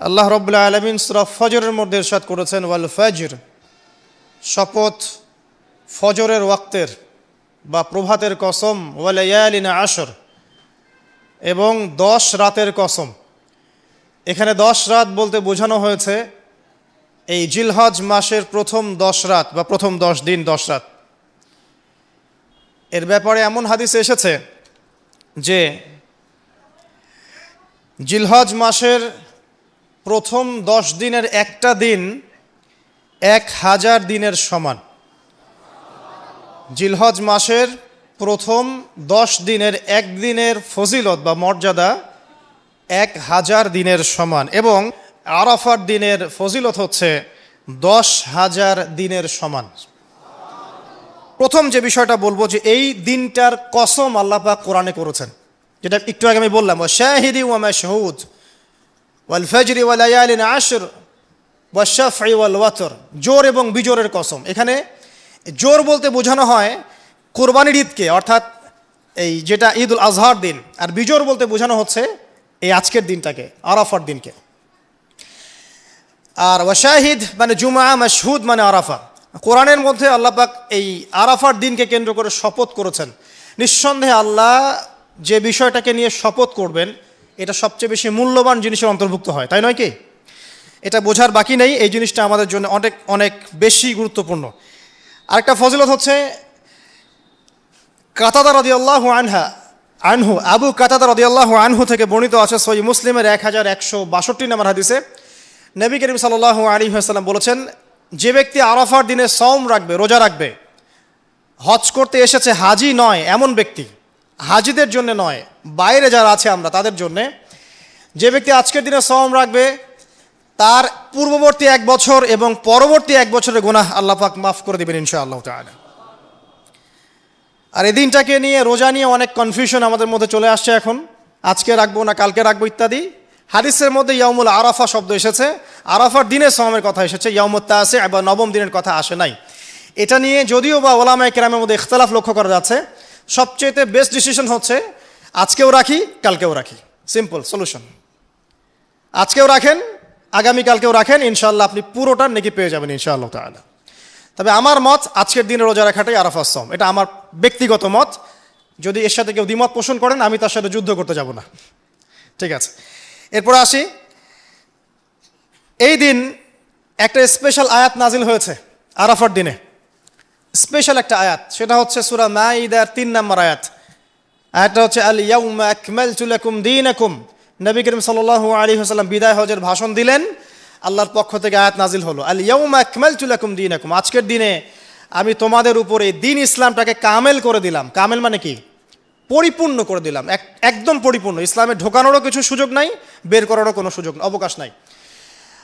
আল্লাহ রাব্বুল আলামিন সূরা ফজরের মধ্যে ইরশাদ করেছেন, ওয়াল ফজর, শপথ ফজরের ওয়াক্তের বা প্রভাতের কসম, ওয়ালায়ালিন আশর, এবং 10 রাতের কসম। এখানে 10 রাত বলতে বোঝানো হয়েছে এই জিলহজ মাসের প্রথম 10 রাত বা প্রথম 10 দিন 10 রাত। এর ব্যাপারে এমন হাদিসে এসেছে যে জিলহজ মাসের প্রথম 10 দিনের একটা দিন 1000 দিনের সমান। জিলহজ মাসের প্রথম 10 দিনের একদিনের ফজিলত বা মর্যাদা 1000 দিনের সমান, এবং আরাফার দিনের ফজিলত হচ্ছে 10,000 দিনের সমান। প্রথম যে বিষয়টা বলবো যে এই দিনটার কসম আল্লাহ পাক কোরআনে করেছেন, যেটা একটু আগে আমি বললাম, শাহিদি ওয়া মাশহুদ ওয়াল ফজরি ওয়া লায়ালিন আশর ওয়া শাফঈ ওয়াল ওয়াতর, জোর এবং বিজোরের কসম। এখানে জোর বলতে বোঝানো হয় কুরবানির ঈদকে, অর্থাৎ এই যেটা ঈদুল আজহার দিন, আর বিজোর বলতে বোঝানো হচ্ছে এই আজকের দিনটাকে, আরাফার দিনকে। আর ওয়াশাহিদ মানে জুমা, মাশহুদ মানে আরাফা। কোরআনের মধ্যে আল্লাহ পাক এই আরাফার দিনকে কেন্দ্র করে শপথ করেছেন। নিঃসন্দেহে আল্লাহ যে বিষয়টাকে নিয়ে শপথ করবেন এটা সবচেয়ে বেশি মূল্যবান জিনিসের অন্তর্ভুক্ত হয়, তাই নয় কি? এটা বোঝার বাকি নেই, এই জিনিসটা আমাদের জন্য অনেক অনেক বেশি গুরুত্বপূর্ণ। আরেকটা ফজিলত হচ্ছে কাতাদা রাদিয়াল্লাহু আনহু, আবু কাতাদা রাদিয়াল্লাহু আনহু থেকে বর্ণিত আছে সহিহ মুসলিমের 1162 নম্বর হাদিসে, নবী করিম সাল্লাল্লাহু আলাইহি ওয়াসাল্লাম বলেছেন, যে ব্যক্তি আরাফার দিনে সওম রাখবে, রোজা রাখবে, হজ করতে এসেছে, হাজি নয় এমন ব্যক্তি, হাজিদের জন্য নয়, বাইরে যারা আছে আমরা তাদের জন্যে, যে ব্যক্তি আজকের দিনে সওম রাখবে তার পূর্ববর্তী 1 বছর এবং পরবর্তী 1 বছরের গুনাহ আল্লাহ পাক মাফ করে দেবেন ইনশাআল্লাহ তাআলা। আর এই দিনটাকে নিয়ে, রোজা নিয়ে অনেক কনফিউশন আমাদের মধ্যে চলে আসছে এখন, আজকে রাখবো না কালকে রাখবো ইত্যাদি। হাদিসের মধ্যে ইয়াউমুল আরাফা শব্দ এসেছে, আরাফার দিনে সওমের কথা এসেছে, ইয়াউমুত তাসি বা নবম দিনের কথা আসে নাই। এটা নিয়ে যদিও বা ওলামায়ে কেরামের মধ্যে ইখতিলাফ লক্ষ্য করা যাচ্ছে, সবচেয়ে বেস্ট ডিসিশন হচ্ছে আজকেও রাখি কালকেও রাখি, সিম্পল সলিউশন। আজকেও রাখেন, আগামীকালকেও রাখেন, ইনশাআল্লাহ আপনি পুরোটার নেকি পেয়ে যাবেন ইনশাআল্লাহ তাআলা। তবে আমার মত আজকের দিনে রোজা রাখাটাই আরাফার সওম, এটা আমার ব্যক্তিগত মত। যদি এর সাথে কেউ দ্বিমত পোষণ করেন আমি তার সাথে যুদ্ধ করতে যাব না, ঠিক আছে? এরপরে আসি, এই দিন একটা স্পেশাল আয়াত নাজিল হয়েছে আরাফার দিনে, স্পেশাল একটা আয়াত, সেটা হচ্ছে সূরা মাইদার 3 নম্বর আয়াত। আয়াতটা হচ্ছে আল ইয়াউমা আকমালতু লাকুম দীনাকুম। নবী করিম সাল্লাল্লাহু আলাইহি ওয়াসাল্লাম বিদায় হজের ভাষণ দিলেন, আল্লাহর পক্ষ থেকে আয়াত নাজিল হলো, আল ইয়াউমা আকমালতু লাকুম দীনাকুম, আজকের দিনে আমি তোমাদের উপরে দিন ইসলামটাকে কামেল করে দিলাম। কামেল মানে কি? পরিপূর্ণ করে দিলাম, একদম পরিপূর্ণ। ইসলামে ঢোকানোরও কিছু সুযোগ নাই, বের করারও কোনো সুযোগ অবকাশ নাই।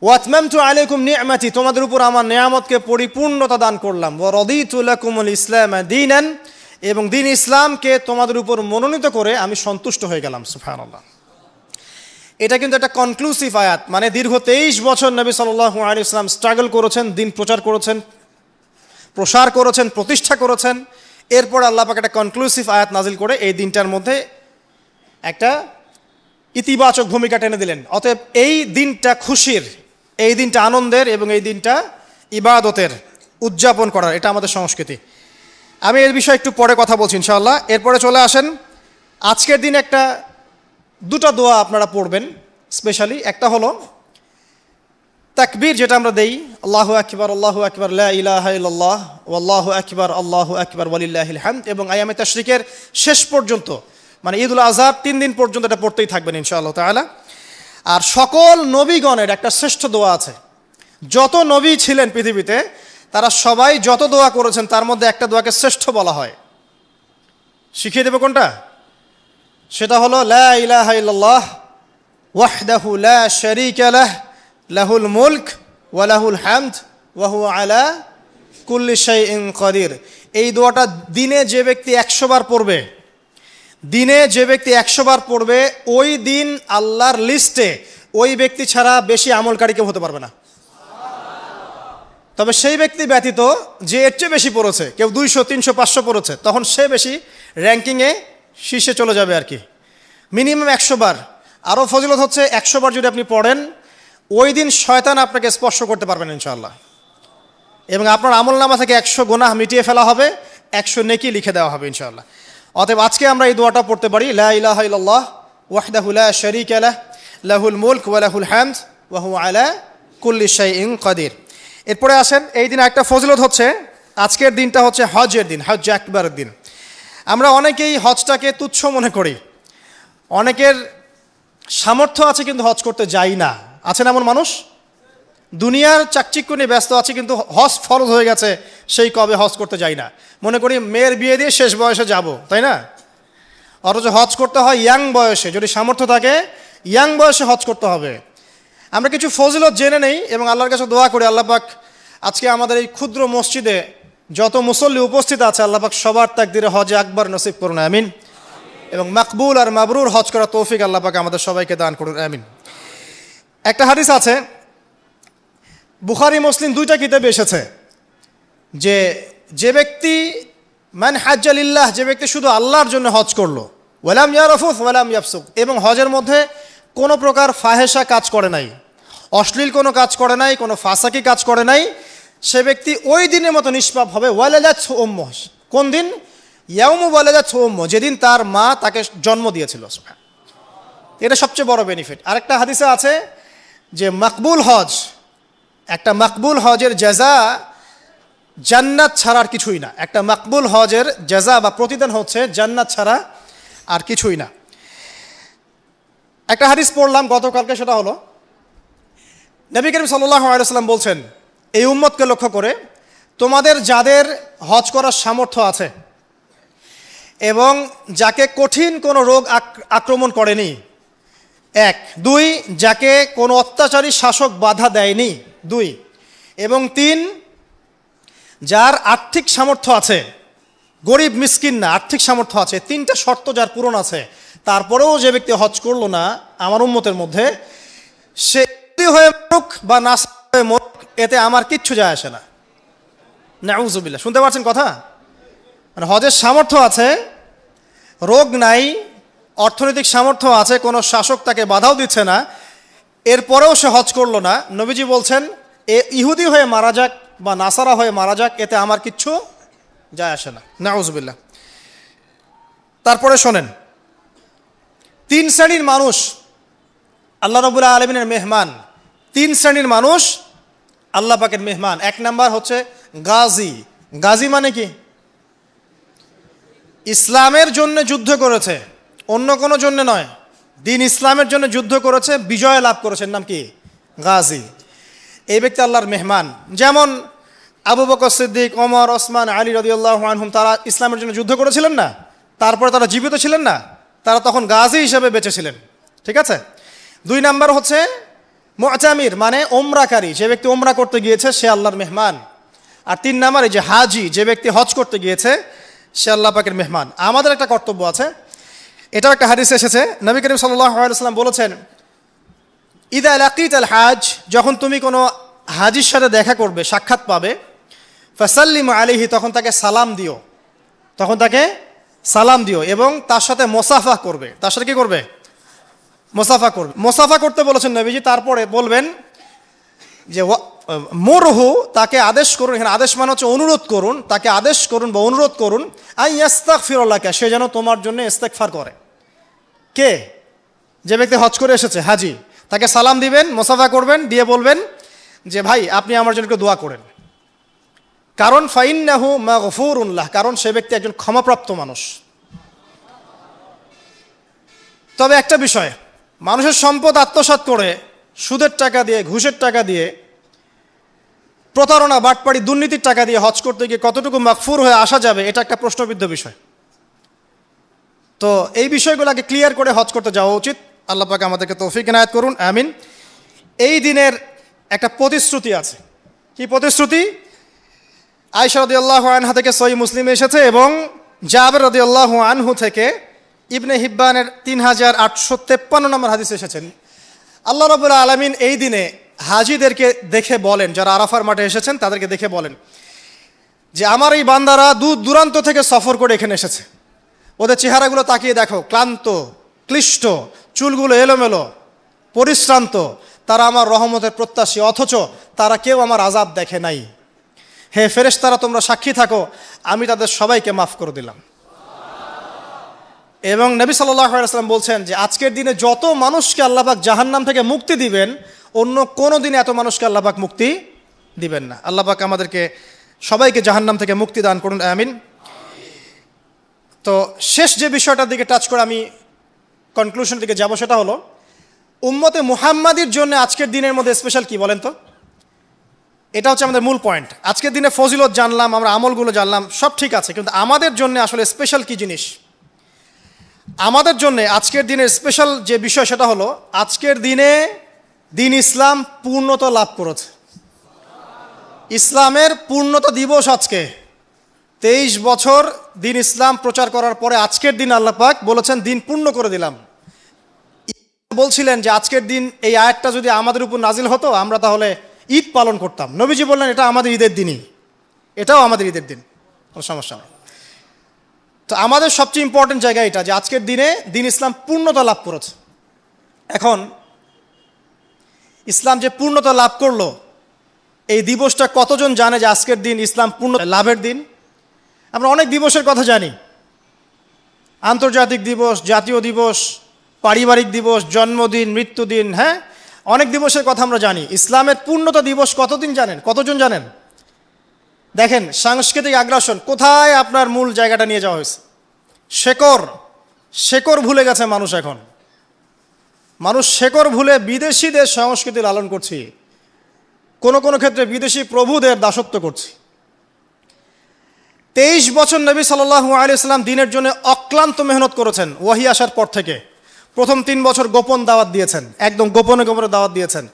ওয়াতমামতু আলাইকুম নি'মাতি, তোমাদের উপর আমার নিয়ামতকে পরিপূর্ণতা দান করলাম। ওয়া রাদিতু লাকুমুল ইসলাম দীনান, এবং দিন ইসলামকে তোমাদের উপর মনোনীত করে আমি সন্তুষ্ট হয়ে গেলাম। সুবহানাল্লাহ। এটা কিন্তু একটা কনক্লুসিভ আয়াত, মানে দীর্ঘ 23 বছর নবী সাল্লাল্লাহু আলাইহি ওয়াসাল্লাম স্ট্রাগল করেছেন, দিন প্রচার করেছেন, প্রসার করেছেন, প্রতিষ্ঠা করেছেন। এরপর আল্লাহ পাক একটা কনক্লুসিভ আয়াত নাজিল করে এই দিনটার মধ্যে একটা ইতিবাচক ভূমিকা টেনে দিলেন। অতএব এই দিনটা খুশির, এই দিনটা আনন্দের, এবং এই দিনটা ইবাদতের, উদযাপন করার, এটা আমাদের সংস্কৃতি। আমি এর বিষয়ে একটু পরে কথা বলছি ইনশাআল্লাহ। এরপরে চলে আসেন, আজকের দিন একটা দুটো দোয়া আপনারা পড়বেন স্পেশালি। একটা হলো তাকবীর, যেটা আমরা দেই, আল্লাহু আকবার আল্লাহু আকবার লা ইলাহা ইল্লাল্লাহ ওয়াল্লাহু আকবার আল্লাহু আকবার ওয়ালিল্লাহিল হামদ, এবং আইয়ামে তাশরিকের শেষ পর্যন্ত, মানে ঈদুল আজহার 3 দিন পর্যন্ত এটা পড়তেই থাকবেন ইনশাআল্লাহ তাআলা। আর সকল নবীগণের একটা শ্রেষ্ঠ দোয়া আছে, যত নবী ছিলেন পৃথিবীতে তারা সবাই যত দোয়া করেছেন তার মধ্যে একটা দোয়াকে শ্রেষ্ঠ বলা হয়। শিখিয়ে দেব কোনটা? সেটা হলো লা ইলাহা ইল্লাল্লাহ ওয়াহদাহু লা শারীকা লাহ লাহুল মুলক ওয়া লাহুল হামদ ওয়া হুয়া আলা কুল্লি শাইইন কাদির। এই দোয়াটা দিনে যে ব্যক্তি 100 বার পড়বে, দিনে যে ব্যক্তি 100 বার পড়বে, ওই দিন আল্লাহর লিস্টে ওই ব্যক্তি ছাড়া বেশি আমলকারী কেউ হতে পারবে না। তবে সেই ব্যক্তি ব্যতীত যে এর চেয়ে বেশি পড়েছে, কেউ 200 300 500 পড়েছে, তখন সে বেশি র্যাঙ্কিংয়ে শীর্ষে চলে যাবে আর কি। মিনিমাম 100 বার। আরও ফজিলত হচ্ছে 100 বার যদি আপনি পড়েন, ওই দিন শয়তান আপনাকে স্পর্শ করতে পারবেন ইনশাআল্লাহ, এবং আপনার আমলনামা থেকে 100 গুনাহ মিটিয়ে ফেলা হবে, 100 নেকি লিখে দেওয়া হবে ইনশাআল্লাহ। অতএব আজকে আমরা এই দোয়াটা পড়তে পারি, লা ইলাহা ইল্লাল্লাহ ওয়াহদাহু লা শারীকা লাহ লাহুল মুলক ওয়া লাহুল হামদ ওয়া হুয়া আলা কুল্লি শাইইন কাদির। এরপরে আসেন, এই দিন একটা ফজিলত হচ্ছে, আজকের দিনটা হচ্ছে হজের দিন, হজ আকবরের দিন। আমরা অনেকেই হজটাকে তুচ্ছ মনে করি, অনেকের সামর্থ্য আছে কিন্তু হজ করতে যাই না, আছেন এমন মানুষ? দুনিয়ার চাকচিক্য নিয়ে ব্যস্ত আছে কিন্তু হজ ফরজ হয়ে গেছে সেই কবে হজ করতে যাই না, মনে করি মেয়ের বিয়ে দিয়ে শেষ বয়সে যাব, তাই না? অথচ হজ করতে হয় ইয়াং বয়সে, যদি সামর্থ্য থাকে ইয়াং বয়সে হজ করতে হবে। আমরা কিছু ফজিলত জেনে নেই এবং আল্লাহর কাছে দোয়া করি, আল্লাহ পাক আজকে আমাদের এই ক্ষুদ্র মসজিদে যত মুসল্লি উপস্থিত আছে আল্লাহ পাক সবার তাকদিরে হজে আকবার নসিব করুন, আমিন। এবং মাকবুল আর মাবরুর হজ করার তৌফিক আল্লাহ পাক আমাদের সবাইকে দান করুন, আমিন। একটা হাদিস আছে, বুখারী মুসলিম দুইটা কিতাবে এসেছে, যে ব্যক্তি মান হাজ্জা লিল্লাহ, যে ব্যক্তি শুধু আল্লাহর জন্য হজ করলো, ওয়ালাম ইয়ারফুস ওয়ালাম ইয়াফসুক, এবং হজের মধ্যে কোনো প্রকার ফাহেসা কাজ করে নাই, অশ্লীল কোনো কাজ করে নাই, কোনো ফাসাকি কাজ করে নাই, সে ব্যক্তি ওই দিনের মতো নিষ্পাপ হবে। ওয়ালাদাত উম্মুহ, কোন দিন? ইয়াউমু ওয়ালাদাত উম্মুহ, যেদিন তার মা তাকে জন্ম দিয়েছিল। এটা সবচেয়ে বড় বেনিফিট। আরেকটা হাদিসে আছে যে মাকবুল হজ, একটা মাকবুল হজের জাযা জান্নাত ছাড়া আর কিছুই না। একটা মাকবুল হজের জাযা বা প্রতিদান হচ্ছে জান্নাত ছাড়া আর কিছুই না। একটা হাদিস পড়লাম গতকালকে, সেটা হলো নবী করিম সাল্লাল্লাহু আলাইহি ওয়াসাল্লাম বলছেন এই উম্মতকে লক্ষ্য করে, তোমাদের যাদের হজ করার সামর্থ্য আছে এবং যাকে কঠিন কোনো রোগ আক্রমণ করেনি, 1, 2, যাকে কোনো অত্যাচারী শাসক বাধা দেয়নি, 2, এবং 3, যার আর্থিক সামর্থ্য আছে, গরিব মিসকিন না, আর্থিক সামর্থ্য আছে, 3টা শর্ত যার পূরণ আছে, তারপরেও যে ব্যক্তি হজ করলো না আমার উম্মতের মধ্যে, সে হয়ে মরুক বা নাসারা হয়ে মরুক, এতে আমার কিচ্ছু যায় আসে না। নাউযুবিল্লাহ, শুনতে পাচ্ছেন কথা? মানে হজের সামর্থ্য আছে, রোগ নাই, অর্থনৈতিক সামর্থ্য আছে, কোনো শাসক তাকে বাধাও দিচ্ছে না, এরপরেও সে হজ করলো না, নবীজি বলছেন এ ইহুদি হয়ে মারা যাক বা নাসারা হয়ে মারা যাক, এতে আমার কিচ্ছু যায় আসে না। নাউযুবিল্লাহ। তারপরে শোনেন, 3 শ্রেণীর মানুষ আল্লাহ রাব্বুল আলামিনের মেহমান। 3 শ্রেণীর মানুষ আল্লাহ পাকের মেহমান। 1 নাম্বার হচ্ছে গাজী। গাজী মানে কি? ইসলামের জন্য যুদ্ধ করেছে, অন্য কোনো জন্য নয়, দিন ইসলামের জন্য যুদ্ধ করেছে, বিজয় লাভ করেছেন, নাম কি? গাজী। এই ব্যক্তি আল্লাহর মেহমান। যেমন আবু বকর সিদ্দিক, ওমর, ওসমান, আলী রাদিয়াল্লাহু আনহুম, তারা ইসলামের জন্য যুদ্ধ করেছিলেন না, তারপরে তারা জীবিত ছিলেন না, তারা তখন গাজী হিসেবে বেঁচে ছিলেন। ঠিক আছে। 2 নাম্বার হচ্ছে মুতামির, মানে ওমরাকারী, যে ব্যক্তি ওমরা করতে গিয়েছে সে আল্লাহর মেহমান। আর 3 নাম্বারে যে হাজি, যে ব্যক্তি হজ করতে গিয়েছে সে আল্লাহ পাকের মেহমান। আমাদের একটা কর্তব্য আছে, এটাও একটা হাদিসে এসেছে, নবী করিম সাল্লাল্লাহু আলাইহি ওয়াসাল্লাম বলেছেন, ইদা লাকিতাল হাজ, যখন তুমি কোনো হাজির সাথে দেখা করবে, সাক্ষাৎ পাবে, ফাসাল্লিমু আলাইহি, তখন তাকে সালাম দিও, তখন তাকে সালাম দিও, এবং তার সাথে মোসাফা করবে। তার সাথে কি করবে? মোসাফা করবে। মোসাফা করতে বলেছেন নবীজি। তারপরে বলবেন যে মুরহু, তাকে আদেশ করুন, এখানে আদেশ মানে হচ্ছে অনুরোধ করুন, তাকে আদেশ করুন বা অনুরোধ করুন, আই ইস্তাগফিরুল্লাহকা, সে যেন তোমার জন্য ইস্তেগফার করে। কে? যে ব্যক্তি হজ করে এসেছে, হাজি, তাকে সালাম দিবেন, মোসাফা করবেন, দিয়ে বলবেন যে ভাই আপনি আমার জন্য একটু দোয়া করেন। কারণ ফাইন্নাহু মাগফুরুন লাহ, কারণ সে ব্যক্তি একজন ক্ষমাপ্রাপ্ত মানুষ। তবে একটা বিষয়, মানুষের সম্পদ আত্মসাৎ করে সুদের টাকা দিয়ে, ঘুষের টাকা দিয়ে, প্রতারণা, বাটপাড়ি, দুর্নীতির টাকা দিয়ে হজ করতে গিয়ে কতটুকু মাগফুর হয়ে আসা যাবে, এটা একটা প্রশ্নবিদ্ধ বিষয়। তো এই বিষয়গুলোকে ক্লিয়ার করে হজ করতে যাওয়া উচিত। আল্লাহ পাক আমাদেরকে তৌফিক ইনায়াত করুন, আমিন। এই দিনের একটা প্রতিশ্রুতি আছে। কি প্রতিশ্রুতি? আয়েশা রাদিয়াল্লাহু আনহা থেকে সহিহ মুসলিমে এসেছে, এবং জাবের রাদিয়াল্লাহু আনহু থেকে ইবনে হিব্বানের 3853 নম্বর হাদিসে এসেছেন। আল্লাহ রাব্বুল আলামিন এই দিনে হাজিদেরকে দেখে বলেন, যারা আরাফার মাঠে এসেছেন তাদেরকে দেখে বলেন যে আমার এই বান্দারা দূর দূরান্ত থেকে সফর করে এখানে এসেছে, ওদের চেহারাগুলো তাকিয়ে দেখো, ক্লান্ত, ক্লিষ্ট, চুলগুলো এলোমেলো, পরিশ্রান্ত, তারা আমার রহমতের প্রত্যাশী, অথচ তারা কেউ আমার আযাব দেখে নাই। হে ফেরেশতারা, তোমরা সাক্ষী থাকো, আমি তাদের সবাইকে মাফ করে দিলাম। এবং নবী সাল্লাল্লাহু আলাইহি ওয়াসাল্লাম বলছেন যে আজকের দিনে যত মানুষকে আল্লাহ পাক জাহান্নাম থেকে মুক্তি দিবেন, অন্য কোনো দিনে এত মানুষকে আল্লাহ পাক মুক্তি দিবেন না। আল্লাহ পাক আমাদেরকে সবাইকে জাহান্নাম থেকে মুক্তি দান করুন, আমিন। তো শেষ যে বিষয়টার দিকে টাচ করে আমি কনক্লুশন দিকে যাব, সেটা হলো উম্মতে মুহাম্মাদির জন্য আজকের দিনের মধ্যে স্পেশাল কি বলেন তো? এটা হচ্ছে আমাদের মূল পয়েন্ট। আজকের দিনে ফজিলত জানলাম, আমরা আমলগুলো জানলাম, সব ঠিক আছে, কিন্তু আমাদের জন্য আসলে স্পেশাল কি জিনিস? আমাদের জন্য আজকের দিনের স্পেশাল যে বিষয় সেটা হলো আজকের দিনে দিন ইসলাম পূর্ণতা লাভ করেছে। ইসলামের পূর্ণতা দিবস আজকে। 23 বছর দিন ইসলাম প্রচার করার পরে আজকের দিন আল্লাহ পাক বলেছেন দিন পূর্ণ করে দিলাম। বলছিলেন যে আজকের দিন এই আয়াতটা যদি আমাদের উপর নাজিল হতো আমরা তাহলে ঈদ পালন করতাম। নবীজি বললেন এটা আমাদের ঈদের দিনই, এটাও আমাদের ঈদের দিন, কোনো সমস্যা নেই। তো আমাদের সবচেয়ে ইম্পর্টেন্ট জায়গা এটা যে আজকের দিনে দিন ইসলাম পূর্ণতা লাভ করেছে। এখন ইসলাম যে পূর্ণতা লাভ করলো, এই দিবসটা কতজন জানে যে আজকের দিন ইসলাম পূর্ণ লাভের দিন? আমরা অনেক দিবসের কথা জানি, আন্তর্জাতিক দিবস, জাতীয় দিবস, পারিবারিক দিবস, জন্মদিন, মৃত্যুদিন, হ্যাঁ, অনেক দিবসের কথা আমরা জানি। ইসলামের পূর্ণতা দিবস কতদিন জানেন? কতজন জানেন? দেখেন, সাংস্কৃতিক আগ্রাসন কোথায় আপনার মূল জায়গাটা নিয়ে যাওয়া হয়েছে। শেকড় ভুলে গেছে মানুষ। এখন মানুষ শেকড় ভুলে বিদেশিদের সংস্কৃতি লালন করছি, কোনো কোনো ক্ষেত্রে বিদেশি প্রভুদের দাসত্ব করছি। 23 বছর নবী সাল্লাল্লাহু আলাইহি ওয়াসাল্লাম দিনের জন্য অক্লান্ত মেহনত করেছেন। ওয়াহি আসার পর থেকে প্রথম 3 বছর গোপন দাওয়াত দিয়েছেন, একদম গোপনে গোপনে দাওয়াত দিয়েছেন।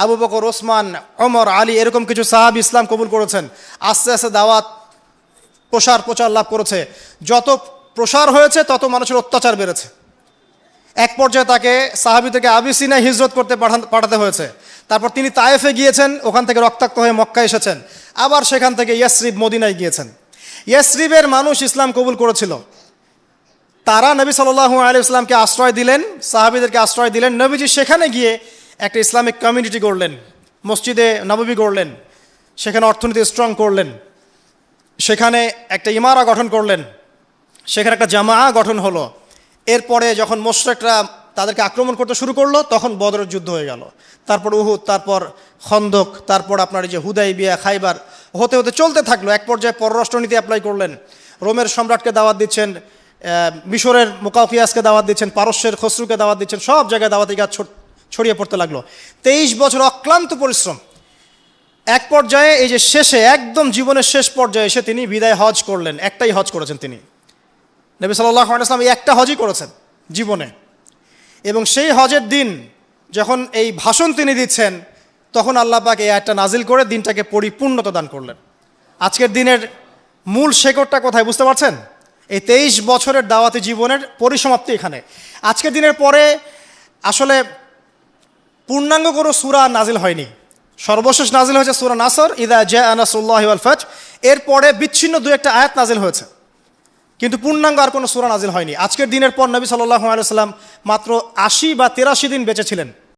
আবু বকর, ওসমান, ওমর, আলী এরকম কিছু সাহাবী ইসলাম কবুল করেছেন। আস্তে আস্তে দাওয়াত প্রচার লাভ করেছে। যত প্রসার হয়েছে তত মানুষের অত্যাচার বেড়েছে। এক পর্যায়ে তাকে সাহাবী থেকে আবিসিনায় হিজরত করতে পাঠাতে হয়েছে। তারপর তিনি তায়েফে গিয়েছেন, ওখান থেকে রক্তাক্ত হয়ে মক্কায় এসেছেন। আবার সেখান থেকে ইয়াসরিব, মদিনায় গিয়েছেন। ইয়াসরিবের মানুষ ইসলাম কবুল করেছিল, তারা নবী সাল্লাল্লাহু আলাইহি ওয়াসাল্লামকে আশ্রয় দিলেন, সাহাবীদেরকে আশ্রয় দিলেন। নবীজি সেখানে গিয়ে একটা ইসলামিক কমিউনিটি গড়লেন, মসজিদে নববী গড়লেন, সেখানে অর্থনীতি স্ট্রং করলেন, সেখানে একটা ইমারা গঠন করলেন, সেখানে একটা জামাআ গঠন হলো। এরপরে যখন মুশরিকরা তাদেরকে আক্রমণ করতে শুরু করলো তখন বদরের যুদ্ধ হয়ে গেল, তারপর উহুদ, তারপর খন্দক, তারপর আপনার এই যে হুদাইবিয়া, খাইবার, হতে হতে চলতে থাকলো। এক পর্যায়ে পররাষ্ট্রনীতি অ্যাপ্লাই করলেন, রোমের সম্রাটকে দাওয়াত দিচ্ছেন, মিশরের মুকাউকিয়াসকে দাওয়াত দিচ্ছেন, পারস্যের খসরুকে দাওয়াত দিচ্ছেন, সব জায়গায় দাওয়াতি কাজ ছড়িয়ে পড়তে লাগলো। 23 বছর অক্লান্ত পরিশ্রম। এক পর্যায়ে এই যে শেষে, একদম জীবনের শেষ পর্যায়ে এসে তিনি বিদায় হজ করলেন। একটাই হজ করেছেন তিনি, নবী সাল্লাল্লাহু আলাইহি ওয়াসাল্লাম এই একটা হজই করেছেন জীবনে। এবং সেই হজের দিন যখন এই ভাষণ তিনি দিচ্ছেন তখন আল্লাহ পাক এই আয়াতটা নাজিল করে দিনটাকে পরিপূর্ণতা দান করলেন। আজকের দিনের মূল শেকড়টা কোথায় বুঝতে পারছেন? এই 23 বছরের দাওয়াতি জীবনের পরিসমাপ্তি এখানে। আজকের দিনের পরে আসলে পূর্ণাঙ্গ কোনো সূরা নাজিল হয়নি। সর্বশেষ নাজিল হয়েছে সূরা নাসর, ইযা জাআ নাসরুল্লাহি ওয়াল ফাতহ। এরপরে বিচ্ছিন্ন 2-1টা আয়াত নাজিল হয়েছে, কিন্তু পূর্ণাঙ্গ আর কোনো সূরা নাজিল হয়নি। আজকের দিনের পর নবী সাল্লাল্লাহু আলাইহি ওয়াসাল্লাম মাত্র 80 বা 83 দিন বেঁচে ছিলেন।